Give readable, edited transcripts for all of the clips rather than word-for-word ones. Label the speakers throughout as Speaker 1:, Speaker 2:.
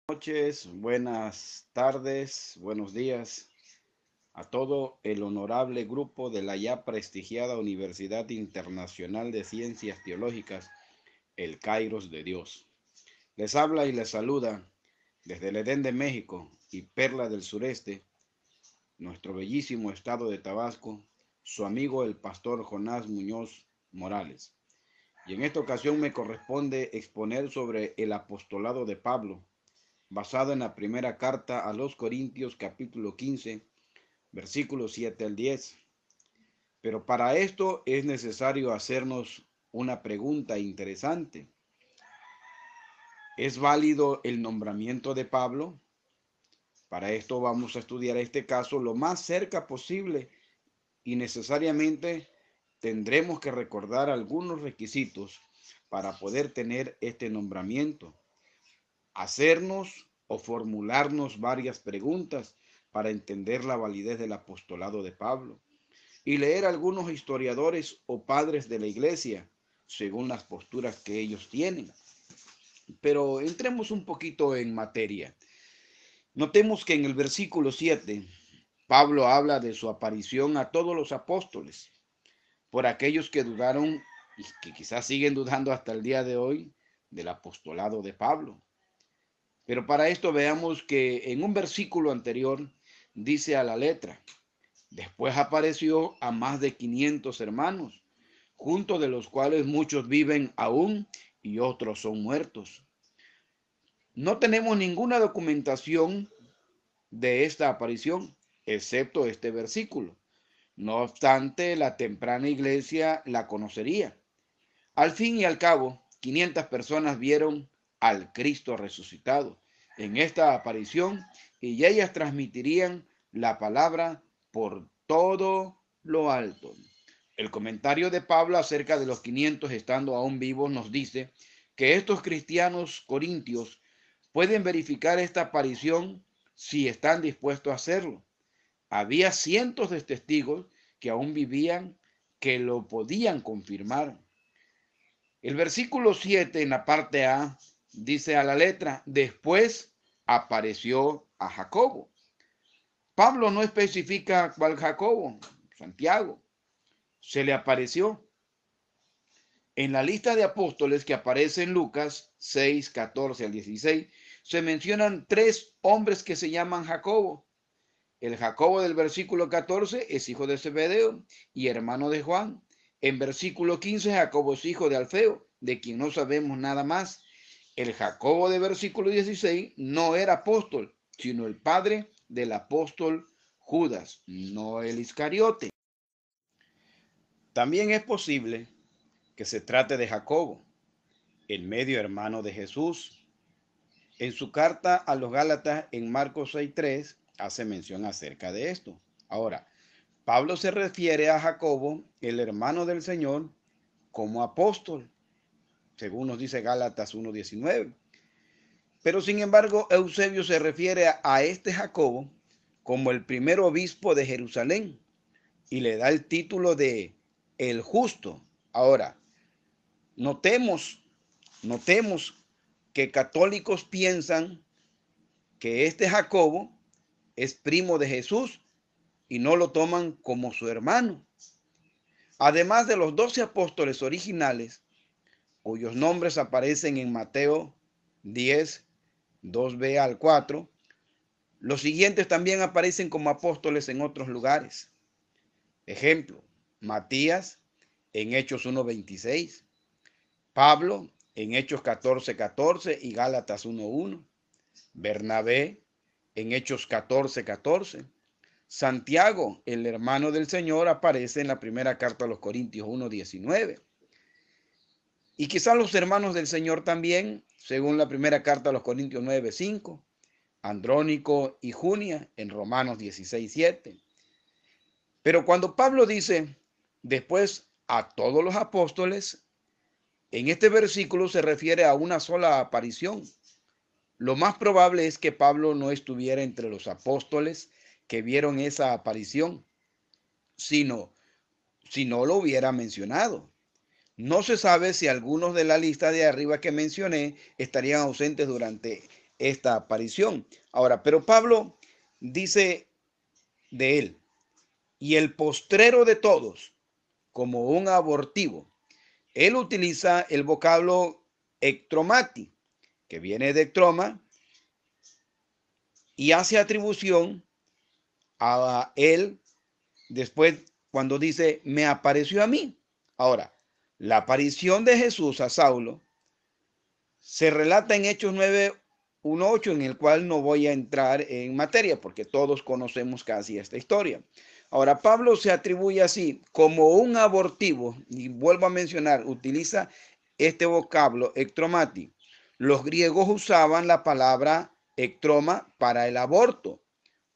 Speaker 1: Noches, buenas tardes, buenos días a todo el honorable grupo de la ya prestigiada Universidad Internacional de Ciencias Teológicas, el Kairos de Dios. Les habla y les saluda desde el Edén de México y Perla del Sureste, nuestro bellísimo estado de Tabasco, su amigo el pastor Jonás Muñoz Morales. Y en esta ocasión me corresponde exponer sobre el apostolado de Pablo, basado en la primera carta a los Corintios capítulo 15, versículos 7 al 10. Pero para esto es necesario hacernos una pregunta interesante. ¿Es válido el nombramiento de Pablo? Para esto vamos a estudiar este caso lo más cerca posible y necesariamente tendremos que recordar algunos requisitos para poder tener este nombramiento. Hacernos o formularnos varias preguntas para entender la validez del apostolado de Pablo y leer algunos historiadores o padres de la iglesia según las posturas que ellos tienen. Pero entremos un poquito en materia. Notemos que en el versículo 7, Pablo habla de su aparición a todos los apóstoles, por aquellos que dudaron y que quizás siguen dudando hasta el día de hoy del apostolado de Pablo. Pero para esto veamos que en un versículo anterior dice a la letra: después apareció a más de 500 hermanos, junto de los cuales muchos viven aún y otros son muertos. No tenemos ninguna documentación de esta aparición, excepto este versículo. No obstante, la temprana iglesia la conocería. Al fin y al cabo, 500 personas vieron al Cristo resucitado en esta aparición y ellas transmitirían la palabra por todo lo alto. El comentario de Pablo acerca de los 500 estando aún vivos nos dice que estos cristianos corintios pueden verificar esta aparición si están dispuestos a hacerlo. Había cientos de testigos que aún vivían que lo podían confirmar. El versículo 7 en la parte A dice a la letra: después apareció a Jacobo. Pablo no especifica cuál Jacobo, Santiago. Se le apareció. En la lista de apóstoles que aparece en Lucas 6, 14 al 16, se mencionan tres hombres que se llaman Jacobo. El Jacobo del versículo 14 es hijo de Zebedeo y hermano de Juan. En versículo 15, Jacobo es hijo de Alfeo, de quien no sabemos nada más. El Jacobo de versículo 16 no era apóstol, sino el padre del apóstol Judas, no el Iscariote. También es posible que se trate de Jacobo, el medio hermano de Jesús. En su carta a los Gálatas en Marcos 6:3 hace mención acerca de esto. Ahora, Pablo se refiere a Jacobo, el hermano del Señor, como apóstol, según nos dice Gálatas 1:19. Pero sin embargo, Eusebio se refiere a este Jacobo como el primer obispo de Jerusalén y le da el título de el justo. Ahora, notemos que católicos piensan que este Jacobo es primo de Jesús y no lo toman como su hermano. Además de los 12 apóstoles originales, cuyos nombres aparecen en Mateo 10, 2b al 4, los siguientes también aparecen como apóstoles en otros lugares. Ejemplo, Matías en Hechos 1:26, Pablo en Hechos 14:14 y Gálatas 1:1, Bernabé en Hechos 14:14. Santiago, el hermano del Señor, aparece en la primera carta a los Corintios 1:19. Y quizás los hermanos del Señor también, según la primera carta a los Corintios 9:5. Andrónico y Junia en Romanos 16:7. Pero cuando Pablo dice después a todos los apóstoles, en este versículo se refiere a una sola aparición. Lo más probable es que Pablo no estuviera entre los apóstoles que vieron esa aparición, sino si no lo hubiera mencionado. No se sabe si algunos de la lista de arriba que mencioné estarían ausentes durante esta aparición. Ahora, pero Pablo dice de él, y el postrero de todos, como un abortivo. Él utiliza el vocablo ectromati, que viene de ectroma, y hace atribución a él después cuando dice, me apareció a mí. Ahora, la aparición de Jesús a Saulo se relata en Hechos 9:1-8, en el cual no voy a entrar en materia porque todos conocemos casi esta historia. Ahora, Pablo se atribuye así como un abortivo, y vuelvo a mencionar, utiliza este vocablo, ectromati. Los griegos usaban la palabra ectroma para el aborto,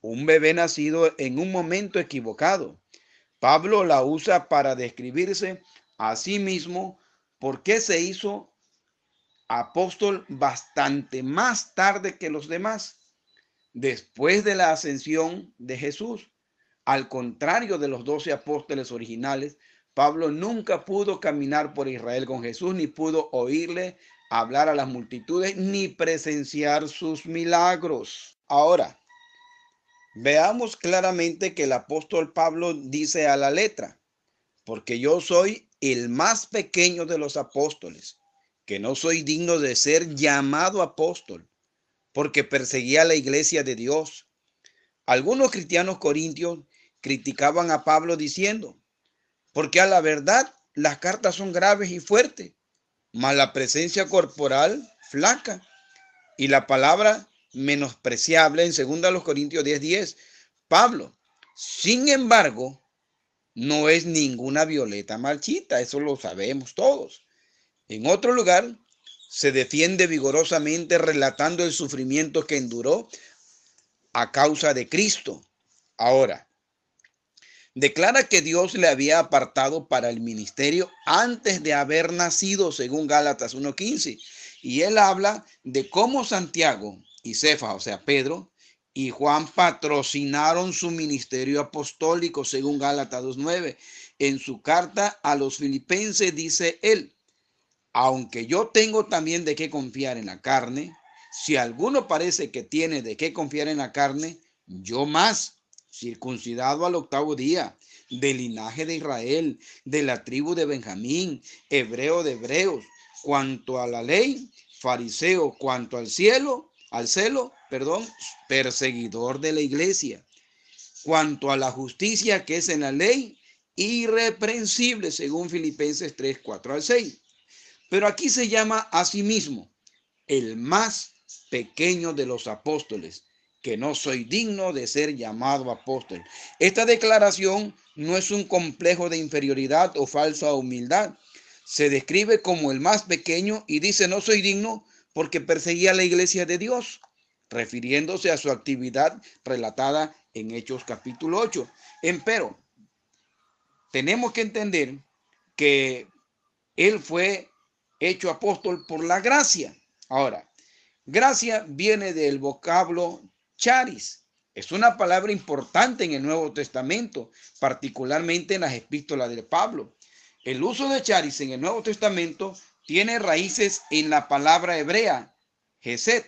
Speaker 1: un bebé nacido en un momento equivocado. Pablo la usa para describirse a sí mismo porque se hizo apóstol bastante más tarde que los demás, después de la ascensión de Jesús. Al contrario de los 12 apóstoles originales, Pablo nunca pudo caminar por Israel con Jesús, ni pudo oírle hablar a las multitudes, ni presenciar sus milagros. Ahora, veamos claramente que el apóstol Pablo dice a la letra, porque yo soy el más pequeño de los apóstoles, que no soy digno de ser llamado apóstol, porque perseguía a la iglesia de Dios. Algunos cristianos corintios criticaban a Pablo diciendo, porque a la verdad las cartas son graves y fuertes, mas la presencia corporal flaca y la palabra menospreciable en 2 Corintios 10:10. Pablo, sin embargo, no es ninguna violeta marchita, eso lo sabemos todos. En otro lugar, se defiende vigorosamente relatando el sufrimiento que enduró a causa de Cristo. Ahora, declara que Dios le había apartado para el ministerio antes de haber nacido, según Gálatas 1:15. Y él habla de cómo Santiago y Cefas, o sea, Pedro, y Juan patrocinaron su ministerio apostólico, según Gálatas 2:9. En su carta a los filipenses dice él, aunque yo tengo también de qué confiar en la carne, si alguno parece que tiene de qué confiar en la carne, yo más, circuncidado al 8º día, del linaje de Israel, de la tribu de Benjamín, hebreo de hebreos, cuanto a la ley, fariseo, cuanto al celo, perseguidor de la iglesia, cuanto a la justicia que es en la ley, irreprensible, según Filipenses 3:4-6. Pero aquí se llama a sí mismo el más pequeño de los apóstoles, que no soy digno de ser llamado apóstol. Esta declaración no es un complejo de inferioridad o falsa humildad. Se describe como el más pequeño y dice no soy digno porque perseguía a la iglesia de Dios, refiriéndose a su actividad relatada en Hechos capítulo 8. Empero, tenemos que entender que él fue hecho apóstol por la gracia. Ahora, gracia viene del vocablo charis. Es una palabra importante en el Nuevo Testamento, particularmente en las epístolas de Pablo. El uso de charis en el Nuevo Testamento tiene raíces en la palabra hebrea, hesed,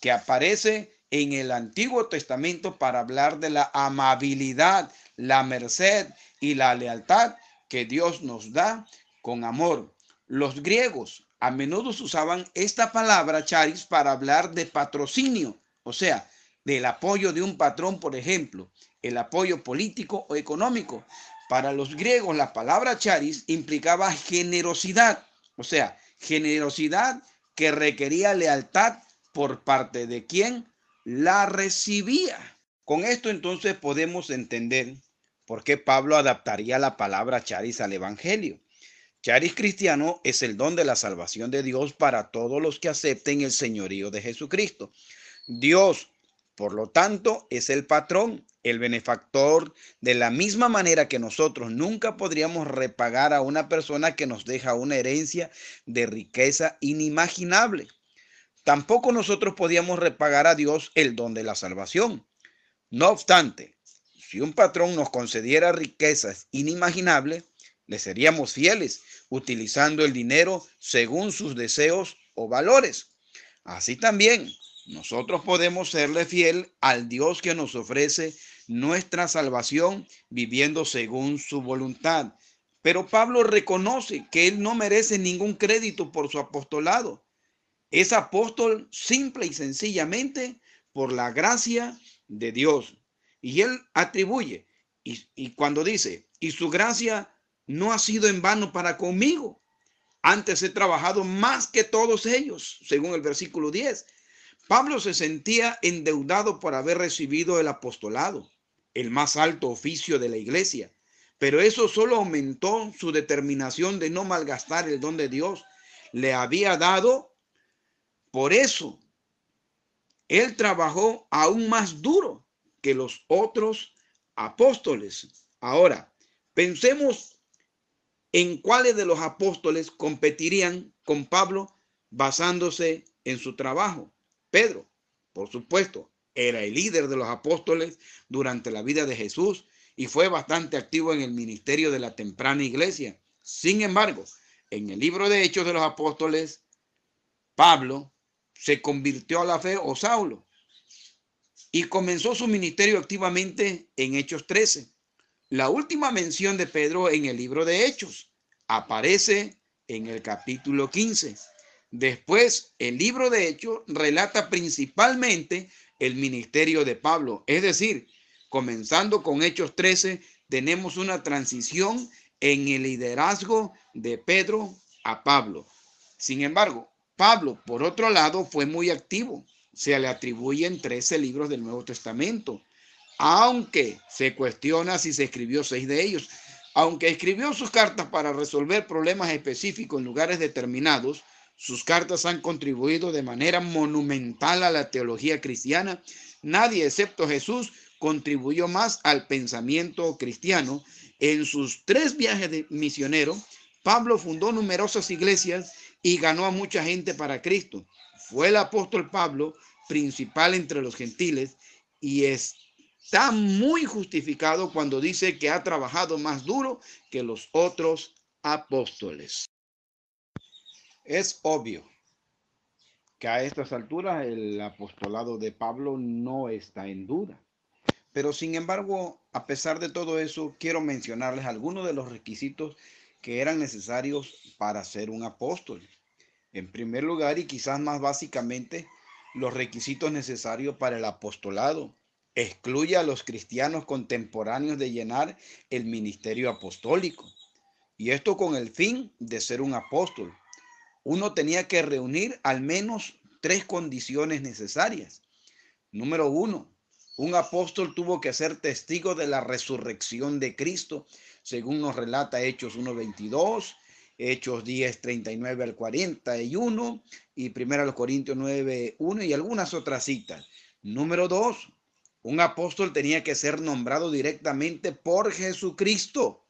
Speaker 1: que aparece en el Antiguo Testamento para hablar de la amabilidad, la merced y la lealtad que Dios nos da con amor. Los griegos a menudo usaban esta palabra charis para hablar de patrocinio, o sea, del apoyo de un patrón, por ejemplo, el apoyo político o económico. Para los griegos la palabra charis implicaba generosidad, o sea, generosidad que requería lealtad por parte de quien la recibía. Con esto entonces podemos entender por qué Pablo adaptaría la palabra charis al evangelio. Charis cristiano es el don de la salvación de Dios para todos los que acepten el señorío de Jesucristo. Dios, por lo tanto, es el patrón, el benefactor, de la misma manera que nosotros nunca podríamos repagar a una persona que nos deja una herencia de riqueza inimaginable. Tampoco nosotros podíamos repagar a Dios el don de la salvación. No obstante, si un patrón nos concediera riquezas inimaginables, le seríamos fieles, utilizando el dinero según sus deseos o valores. Así también, Nosotros podemos serle fiel al Dios que nos ofrece nuestra salvación viviendo según su voluntad. Pero Pablo reconoce que él no merece ningún crédito por su apostolado. Es apóstol simple y sencillamente por la gracia de Dios. Y él atribuye, y cuando dice, y su gracia no ha sido en vano para conmigo. Antes he trabajado más que todos ellos, según el versículo 10. Pablo se sentía endeudado por haber recibido el apostolado, el más alto oficio de la iglesia. Pero eso solo aumentó su determinación de no malgastar el don de Dios le había dado. Por eso, él trabajó aún más duro que los otros apóstoles. Ahora, pensemos en cuáles de los apóstoles competirían con Pablo basándose en su trabajo. Pedro, por supuesto, era el líder de los apóstoles durante la vida de Jesús y fue bastante activo en el ministerio de la temprana iglesia. Sin embargo, en el libro de Hechos de los Apóstoles, Pablo se convirtió a la fe, o Saulo, y comenzó su ministerio activamente en Hechos 13. La última mención de Pedro en el libro de Hechos aparece en el capítulo 15. Después, el libro de Hechos relata principalmente el ministerio de Pablo. Es decir, comenzando con Hechos 13, tenemos una transición en el liderazgo de Pedro a Pablo. Sin embargo, Pablo, por otro lado, fue muy activo. Se le atribuyen 13 libros del Nuevo Testamento, aunque se cuestiona si se escribió 6 de ellos. Aunque escribió sus cartas para resolver problemas específicos en lugares determinados, sus cartas han contribuido de manera monumental a la teología cristiana. Nadie, excepto Jesús, contribuyó más al pensamiento cristiano. En sus 3 viajes de misionero, Pablo fundó numerosas iglesias y ganó a mucha gente para Cristo. Fue el apóstol Pablo principal entre los gentiles y está muy justificado cuando dice que ha trabajado más duro que los otros apóstoles. Es obvio que a estas alturas el apostolado de Pablo no está en duda. Pero sin embargo, a pesar de todo eso, quiero mencionarles algunos de los requisitos que eran necesarios para ser un apóstol. En primer lugar, y quizás más básicamente, los requisitos necesarios para el apostolado. Excluye a los cristianos contemporáneos de llenar el ministerio apostólico. Y esto con el fin de ser un apóstol. Uno tenía que reunir al menos 3 condiciones necesarias. Número 1, un apóstol tuvo que ser testigo de la resurrección de Cristo, según nos relata Hechos 1:22, Hechos 10:39 al 41 y 1 Corintios 9:1 y algunas otras citas. Número 2, un apóstol tenía que ser nombrado directamente por Jesucristo,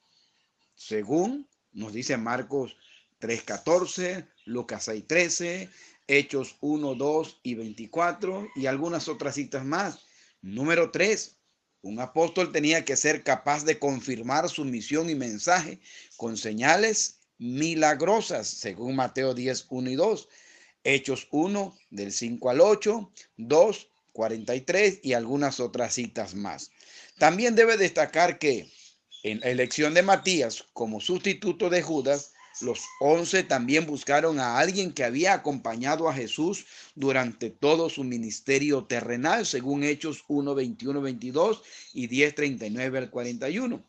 Speaker 1: según nos dice Marcos 3:14, Lucas 6:13, Hechos 1, 2 y 24 y algunas otras citas más. Número 3, un apóstol tenía que ser capaz de confirmar su misión y mensaje con señales milagrosas, según Mateo 10, 1 y 2, Hechos 1, del 5 al 8, 2, 43 y algunas otras citas más. También debe destacar que en la elección de Matías como sustituto de Judas, los 11 también buscaron a alguien que había acompañado a Jesús durante todo su ministerio terrenal, según Hechos 1, 21, 22 y 10, 39 al 41.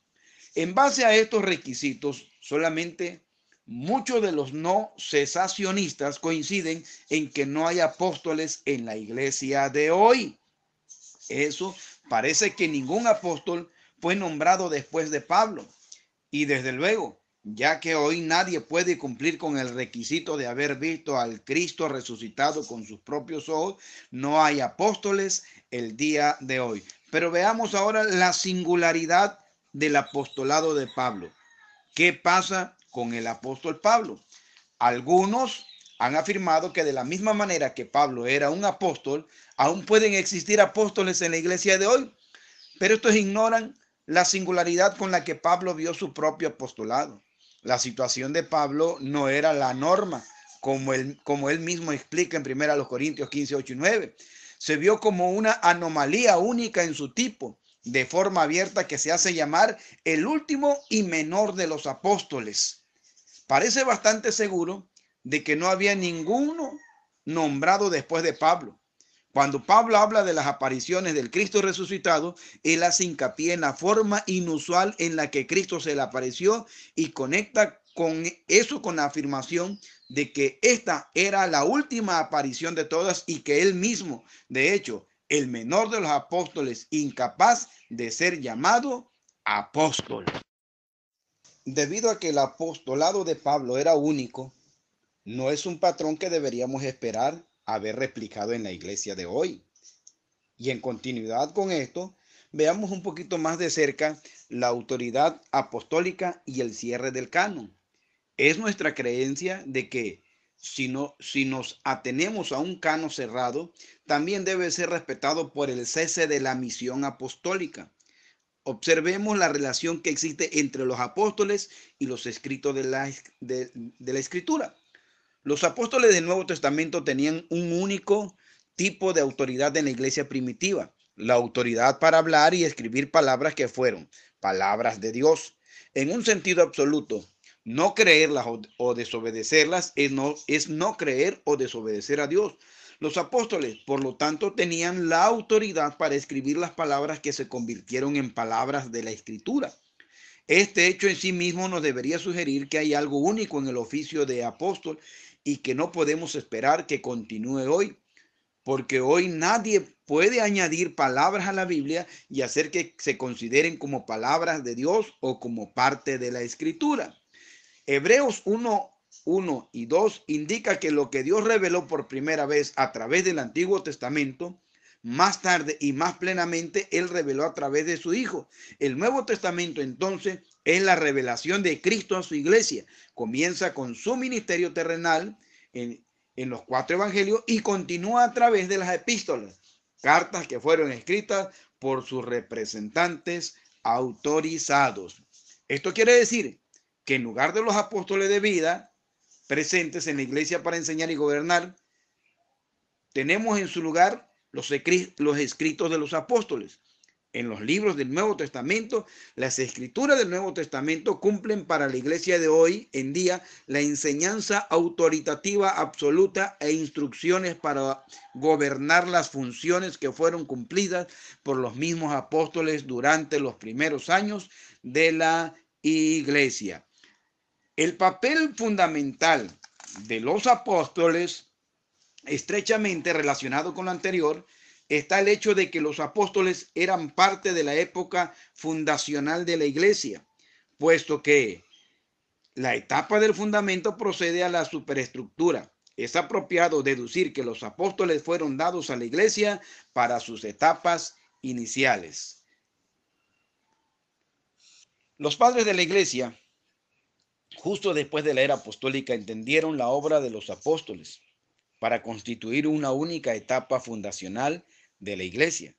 Speaker 1: En base a estos requisitos, solamente muchos de los no cesacionistas coinciden en que no hay apóstoles en la iglesia de hoy. Eso parece que ningún apóstol fue nombrado después de Pablo. Y desde luego, ya que hoy nadie puede cumplir con el requisito de haber visto al Cristo resucitado con sus propios ojos, no hay apóstoles el día de hoy. Pero veamos ahora la singularidad del apostolado de Pablo. ¿Qué pasa con el apóstol Pablo? Algunos han afirmado que de la misma manera que Pablo era un apóstol, aún pueden existir apóstoles en la iglesia de hoy, pero estos ignoran la singularidad con la que Pablo vio su propio apostolado. La situación de Pablo no era la norma, como él mismo explica en 1 Corintios 15, 8 y 9. Se vio como una anomalía única en su tipo, de forma abierta, que se hace llamar el último y menor de los apóstoles. Parece bastante seguro de que no había ninguno nombrado después de Pablo. Cuando Pablo habla de las apariciones del Cristo resucitado, él hace hincapié en la forma inusual en la que Cristo se le apareció y conecta con eso con la afirmación de que esta era la última aparición de todas y que él mismo, de hecho, el menor de los apóstoles, incapaz de ser llamado apóstol. Debido a que el apostolado de Pablo era único, no es un patrón que deberíamos esperar haber replicado en la iglesia de hoy. Y en continuidad con esto, veamos un poquito más de cerca la autoridad apostólica y el cierre del canon. Es nuestra creencia de que si nos atenemos a un canon cerrado, también debe ser respetado por el cese de la misión apostólica. Observemos la relación que existe entre los apóstoles y los escritos de la Escritura. Los apóstoles del Nuevo Testamento tenían un único tipo de autoridad en la iglesia primitiva: la autoridad para hablar y escribir palabras que fueron palabras de Dios. En un sentido absoluto, no creerlas o desobedecerlas es no creer o desobedecer a Dios. Los apóstoles, por lo tanto, tenían la autoridad para escribir las palabras que se convirtieron en palabras de la Escritura. Este hecho en sí mismo nos debería sugerir que hay algo único en el oficio de apóstol y que no podemos esperar que continúe hoy, porque hoy nadie puede añadir palabras a la Biblia y hacer que se consideren como palabras de Dios o como parte de la Escritura. Hebreos 1 y 2 indica que lo que Dios reveló por primera vez a través del Antiguo Testamento, más tarde y más plenamente, Él reveló a través de su Hijo. El Nuevo Testamento, entonces, es la revelación de Cristo a su iglesia. Comienza con su ministerio terrenal en los 4 evangelios y continúa a través de las epístolas, cartas que fueron escritas por sus representantes autorizados. Esto quiere decir que en lugar de los apóstoles de vida presentes en la iglesia para enseñar y gobernar, tenemos en su lugar los escritos de los apóstoles. En los libros del Nuevo Testamento, las escrituras del Nuevo Testamento cumplen para la iglesia de hoy en día la enseñanza autoritativa absoluta e instrucciones para gobernar las funciones que fueron cumplidas por los mismos apóstoles durante los primeros años de la iglesia. El papel fundamental de los apóstoles, estrechamente relacionado con lo anterior, está el hecho de que los apóstoles eran parte de la época fundacional de la iglesia, puesto que la etapa del fundamento procede a la superestructura. Es apropiado deducir que los apóstoles fueron dados a la iglesia para sus etapas iniciales. Los padres de la iglesia, justo después de la era apostólica, entendieron la obra de los apóstoles para constituir una única etapa fundacional de la iglesia.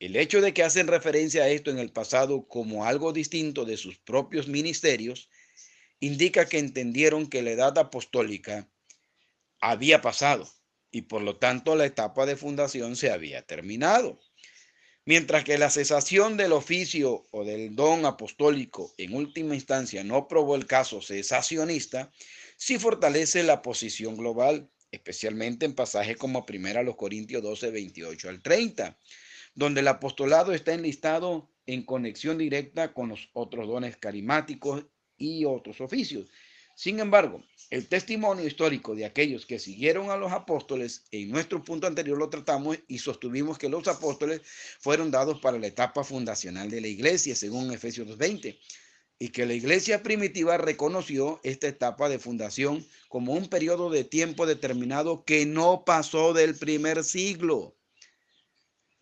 Speaker 1: El hecho de que hacen referencia a esto en el pasado como algo distinto de sus propios ministerios indica que entendieron que la edad apostólica había pasado y por lo tanto la etapa de fundación se había terminado. Mientras que la cesación del oficio o del don apostólico en última instancia no probó el caso cesacionista, sí fortalece la posición global, especialmente en pasajes como 1 Corintios 12, 28 al 30, donde el apostolado está enlistado en conexión directa con los otros dones carismáticos y otros oficios. Sin embargo, el testimonio histórico de aquellos que siguieron a los apóstoles, en nuestro punto anterior lo tratamos y sostuvimos que los apóstoles fueron dados para la etapa fundacional de la iglesia, según Efesios 2:20, y que la iglesia primitiva reconoció esta etapa de fundación como un periodo de tiempo determinado que no pasó del primer siglo.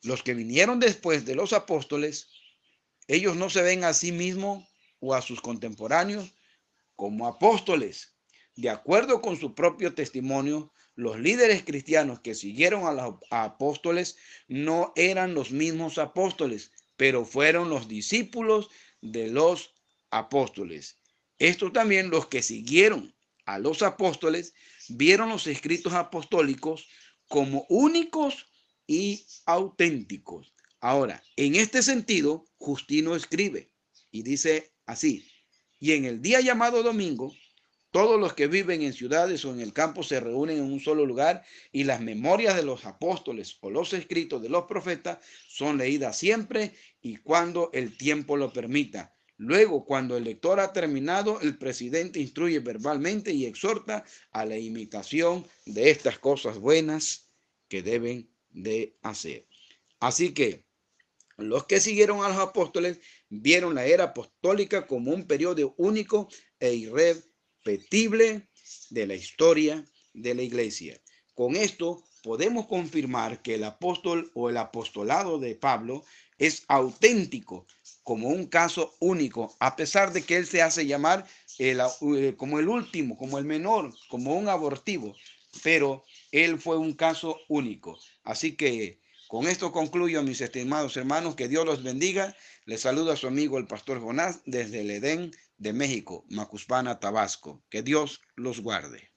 Speaker 1: Los que vinieron después de los apóstoles, ellos no se ven a sí mismos o a sus contemporáneos como apóstoles. De acuerdo con su propio testimonio, los líderes cristianos que siguieron a los apóstoles no eran los mismos apóstoles, pero fueron los discípulos de los apóstoles. Esto también, los que siguieron a los apóstoles vieron los escritos apostólicos como únicos y auténticos. Ahora, en este sentido, Justino escribe y dice así: y en el día llamado domingo, todos los que viven en ciudades o en el campo se reúnen en un solo lugar, y las memorias de los apóstoles o los escritos de los profetas son leídas siempre y cuando el tiempo lo permita. Luego, cuando el lector ha terminado, el presidente instruye verbalmente y exhorta a la imitación de estas cosas buenas que deben de hacer. Así que los que siguieron a los apóstoles vieron la era apostólica como un periodo único e irrepetible de la historia de la iglesia. Con esto podemos confirmar que el apóstol o el apostolado de Pablo es auténtico como un caso único, a pesar de que él se hace llamar como el último, como el menor, como un abortivo, pero él fue un caso único. Así que con esto concluyo, mis estimados hermanos, que Dios los bendiga. Les saluda a su amigo el pastor Jonás desde el Edén de México, Macuspana, Tabasco. Que Dios los guarde.